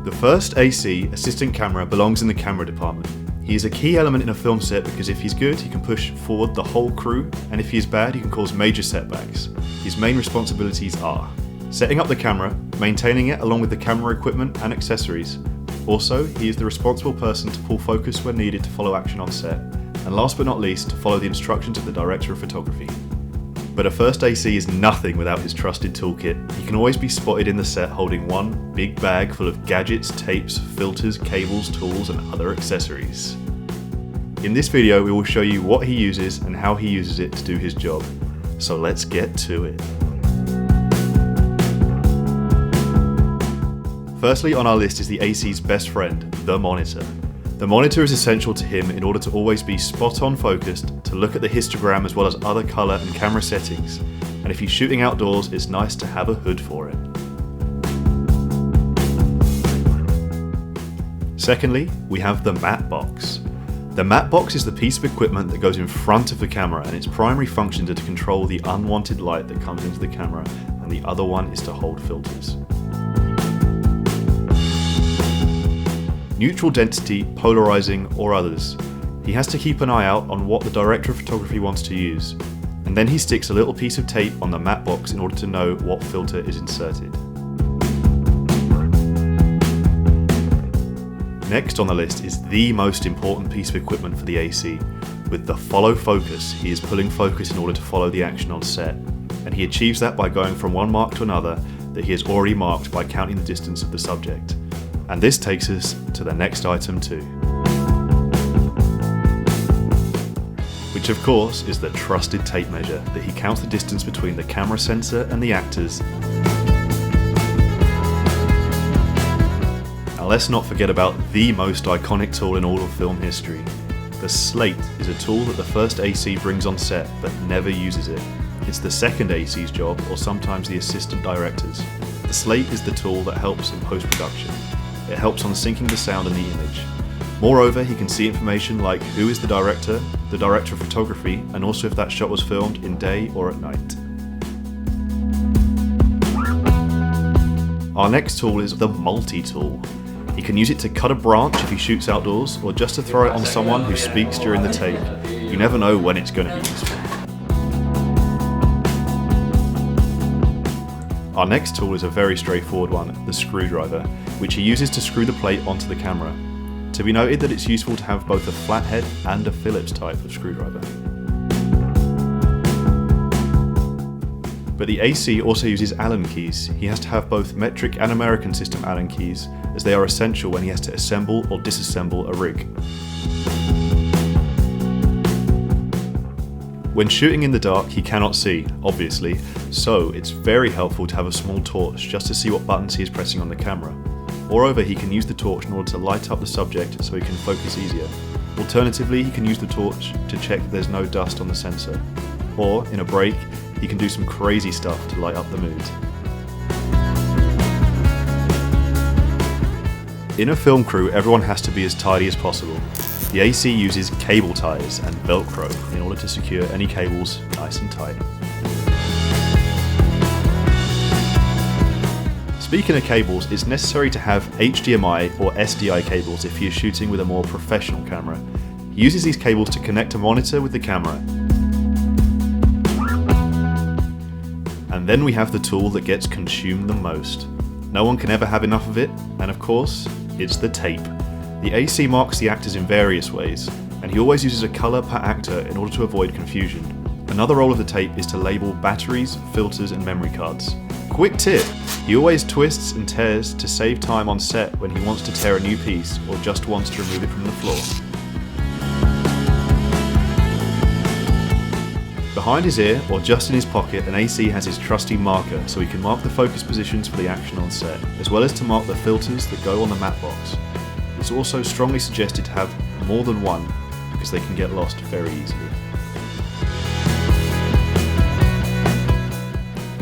The first AC assistant camera belongs in the camera department. He is a key element in a film set because if he's good, he can push forward the whole crew, and if he is bad, he can cause major setbacks. His main responsibilities are setting up the camera, maintaining it along with the camera equipment and accessories. Also, he is the responsible person to pull focus when needed to follow action on set, and last but not least, to follow the instructions of the director of photography. But a first AC is nothing without his trusted toolkit. He can always be spotted in the set holding one big bag full of gadgets, tapes, filters, cables, tools, and other accessories. In this video, we will show you what he uses and how he uses it to do his job. So let's get to it. Firstly on our list is the AC's best friend, the monitor. The monitor is essential to him in order to always be spot on focused, to look at the histogram as well as other colour and camera settings, and if he's shooting outdoors, it's nice to have a hood for it. Secondly, we have the matte box. The matte box is the piece of equipment that goes in front of the camera, and its primary functions are to control the unwanted light that comes into the camera, and the other one is to hold filters. Neutral density, polarizing, or others. He has to keep an eye out on what the director of photography wants to use, and then he sticks a little piece of tape on the matte box in order to know what filter is inserted. Next on the list is the most important piece of equipment for the AC. With the follow focus, he is pulling focus in order to follow the action on set, and he achieves that by going from one mark to another that he has already marked by counting the distance of the subject. And this takes us to the next item too. Which of course is the trusted tape measure that he counts the distance between the camera sensor and the actors. Now let's not forget about the most iconic tool in all of film history. The slate is a tool that the first AC brings on set but never uses it. It's the second AC's job, or sometimes the assistant director's. The slate is the tool that helps in post-production. It helps on syncing the sound and the image. Moreover, he can see information like who is the director of photography, and also if that shot was filmed in day or at night. Our next tool is the multi-tool. He can use it to cut a branch if he shoots outdoors, or just to throw it on someone who speaks during the take. You never know when it's going to be useful. Our next tool is a very straightforward one, the screwdriver, which he uses to screw the plate onto the camera. To be noted that it's useful to have both a flathead and a Phillips type of screwdriver. But the AC also uses Allen keys. He has to have both metric and American system Allen keys, as they are essential when he has to assemble or disassemble a rig. When shooting in the dark, he cannot see, obviously, so it's very helpful to have a small torch just to see what buttons he is pressing on the camera. Moreover, he can use the torch in order to light up the subject so he can focus easier. Alternatively, he can use the torch to check that there's no dust on the sensor. Or, in a break, he can do some crazy stuff to light up the mood. In a film crew, everyone has to be as tidy as possible. The AC uses cable ties and Velcro in order to secure any cables nice and tight. Speaking of cables, it's necessary to have HDMI or SDI cables if he is shooting with a more professional camera. He uses these cables to connect a monitor with the camera. And then we have the tool that gets consumed the most. No one can ever have enough of it, and of course, it's the tape. The AC marks the actors in various ways, and he always uses a colour per actor in order to avoid confusion. Another role of the tape is to label batteries, filters and memory cards. Quick tip, he always twists and tears to save time on set when he wants to tear a new piece or just wants to remove it from the floor. Behind his ear, or just in his pocket, an AC has his trusty marker so he can mark the focus positions for the action on set, as well as to mark the filters that go on the matte box. It's also strongly suggested to have more than one because they can get lost very easily.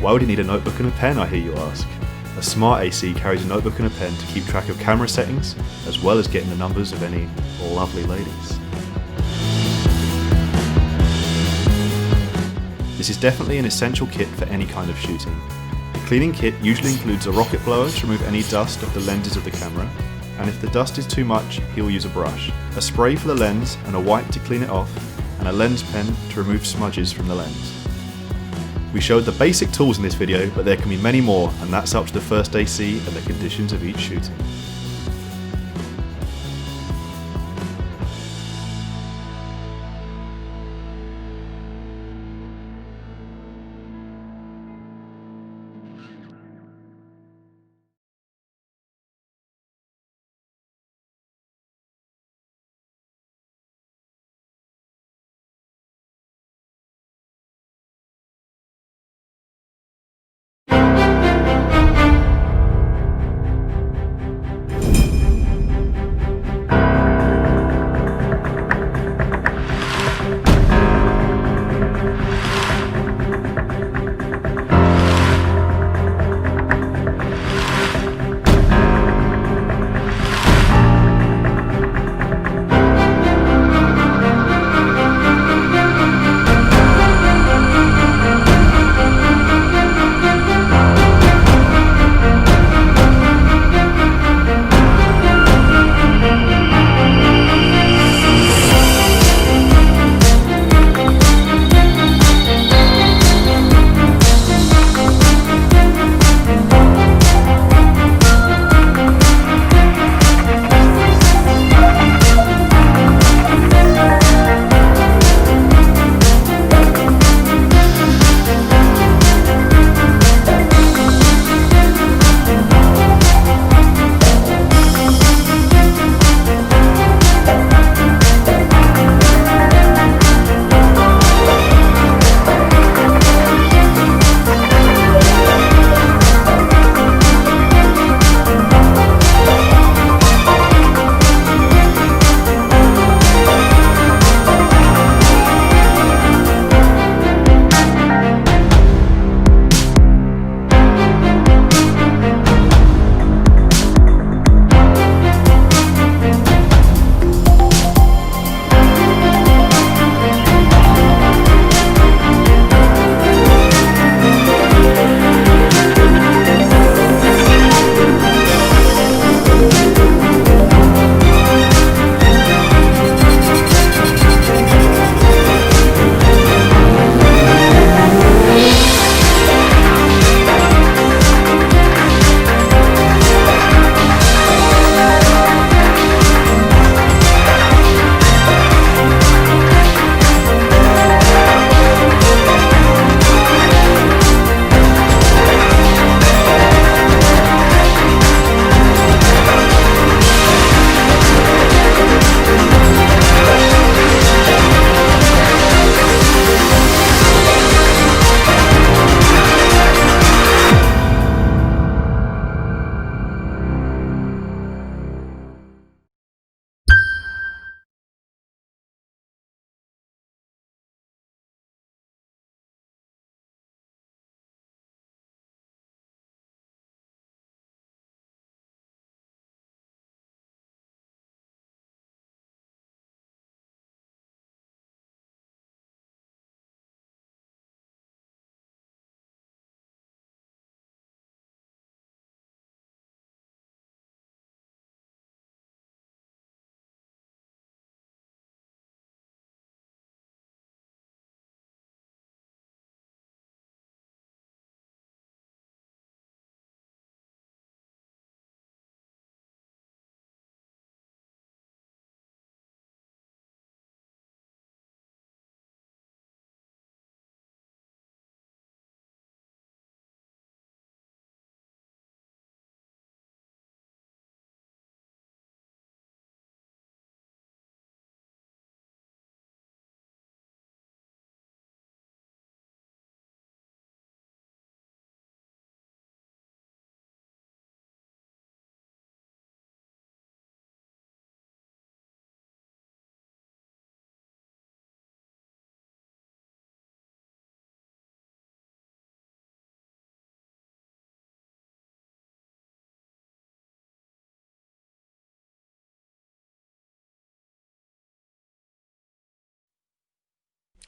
Why would he need a notebook and a pen, I hear you ask? A smart AC carries a notebook and a pen to keep track of camera settings, as well as getting the numbers of any lovely ladies. This is definitely an essential kit for any kind of shooting. It cleaning kit usually includes a rocket blower to remove any dust off the lenses of the camera, and if the dust is too much, he'll use a brush, a spray for the lens and a wipe to clean it off, and a lens pen to remove smudges from the lens. We showed the basic tools in this video, but there can be many more, and that's up to the first AC and the conditions of each shooting.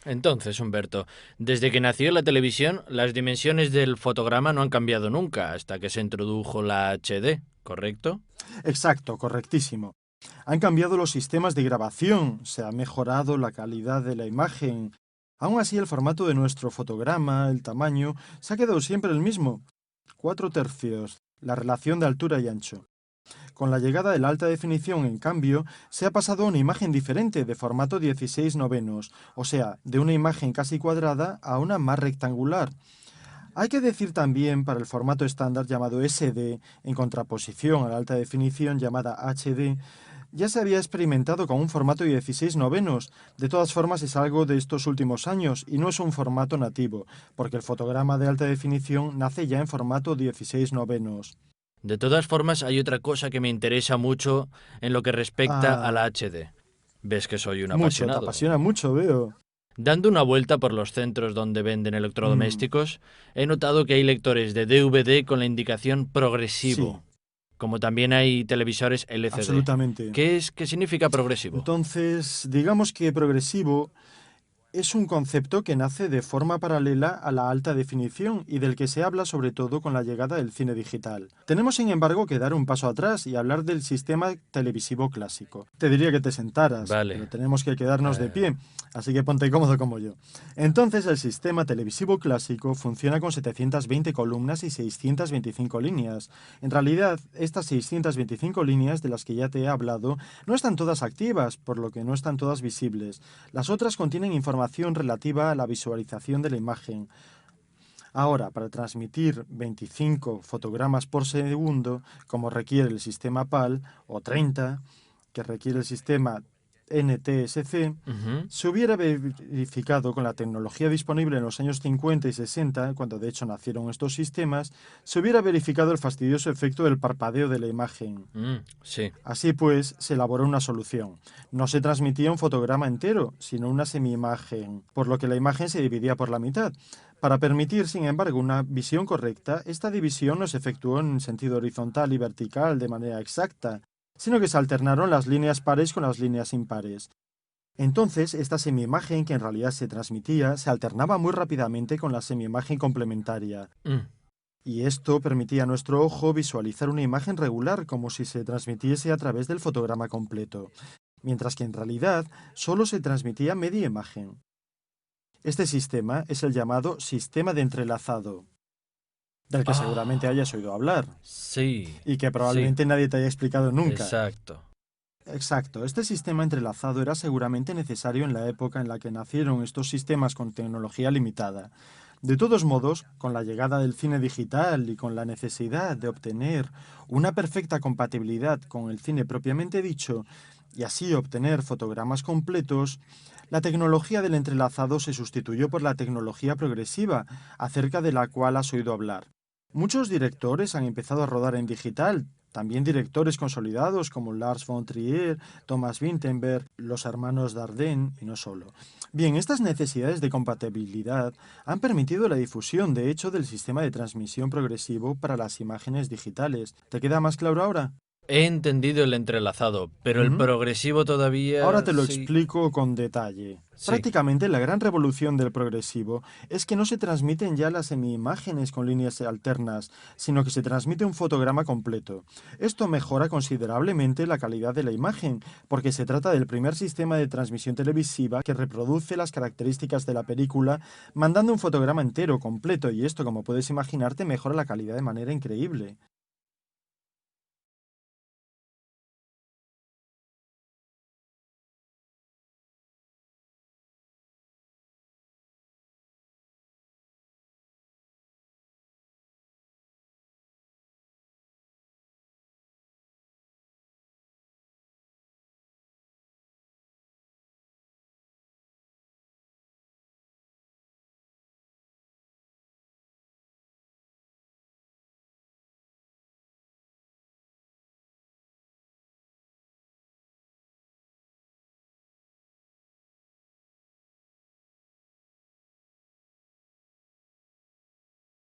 Entonces, Humberto, desde que nació la televisión, las dimensiones del fotograma no han cambiado nunca hasta que se introdujo la HD, ¿correcto? Exacto, correctísimo. Han cambiado los sistemas de grabación, se ha mejorado la calidad de la imagen. Aún así, el formato de nuestro fotograma, el tamaño, se ha quedado siempre el mismo. 4/3, la relación de altura y ancho. Con la llegada de la alta definición, en cambio, se ha pasado a una imagen diferente de formato 16/9, o sea, de una imagen casi cuadrada a una más rectangular. Hay que decir también para el formato estándar llamado SD, en contraposición a la alta definición llamada HD, ya se había experimentado con un formato 16/9. De todas formas es algo de estos últimos años y no es un formato nativo, porque el fotograma de alta definición nace ya en formato 16/9. De todas formas, hay otra cosa que me interesa mucho en lo que respecta a la Ah, HD. Ves que soy un mucho, te apasionado. apasiona mucho, veo. Dando una vuelta por los centros donde venden Mm, electrodomésticos, he notado que hay lectores de DVD con la indicación sí, progresivo, como también hay televisores LCD. absolutamente. ¿Qué significa progresivo? Entonces, digamos que progresivo es un concepto que nace de forma paralela a la alta definición y del que se habla sobre todo con la llegada del cine digital. Tenemos, sin embargo, que dar un paso atrás y hablar del sistema televisivo clásico. Te diría que te sentaras, Vale. pero tenemos que quedarnos de Eh, pie, así que ponte cómodo como yo. Entonces, el sistema televisivo clásico funciona con 720 columnas y 625 líneas. En realidad, estas 625 líneas de las que ya te he hablado no están todas activas, por lo que no están todas visibles. Las otras contienen información relativa a la visualización de la imagen. Ahora, para transmitir 25 fotogramas por segundo, como requiere el sistema PAL, o 30, que requiere el sistema NTSC, ujú. se hubiera verificado con la tecnología disponible en los años 50 y 60, cuando de hecho nacieron estos sistemas, se hubiera verificado el fastidioso efecto del parpadeo de la imagen. Sí. Así pues, se elaboró una solución. No se transmitía un fotograma entero, sino una semi-imagen, por lo que la imagen se dividía por la mitad. Para permitir, sin embargo, una visión correcta, esta división no se efectuó en sentido horizontal y vertical de manera exacta, sino que se alternaron las líneas pares con las líneas impares. Entonces, esta semi-imagen que en realidad se transmitía se alternaba muy rápidamente con la semi-imagen complementaria. Mm. Y esto permitía a nuestro ojo visualizar una imagen regular como si se transmitiese a través del fotograma completo, mientras que en realidad solo se transmitía media imagen. Este sistema es el llamado sistema de entrelazado, del que seguramente Ah, hayas oído hablar sí, y que sí, probablemente nadie te haya explicado nunca. exacto. Exacto, este sistema entrelazado era seguramente necesario en la época en la que nacieron estos sistemas con tecnología limitada. De todos modos, con la llegada del cine digital y con la necesidad de obtener una perfecta compatibilidad con el cine propiamente dicho, y así obtener fotogramas completos, la tecnología del entrelazado se sustituyó por la tecnología progresiva, acerca de la cual has oído hablar. Muchos directores han empezado a rodar en digital, también directores consolidados como Lars von Trier, Thomas Vinterberg, los hermanos Dardenne y no solo. Bien, estas necesidades de compatibilidad han permitido la difusión, de hecho, del sistema de transmisión progresivo para las imágenes digitales. ¿Te queda más claro ahora? He entendido el entrelazado, pero el Ujú. progresivo Ahora todavía te lo sí. explico con detalle. Sí. Prácticamente la gran revolución del progresivo es que no se transmiten ya las semi-imágenes con líneas alternas, sino que se transmite un fotograma completo. Esto mejora considerablemente la calidad de la imagen, porque se trata del primer sistema de transmisión televisiva que reproduce las características de la película mandando un fotograma entero, completo, y esto, como puedes imaginarte, mejora la calidad de manera increíble.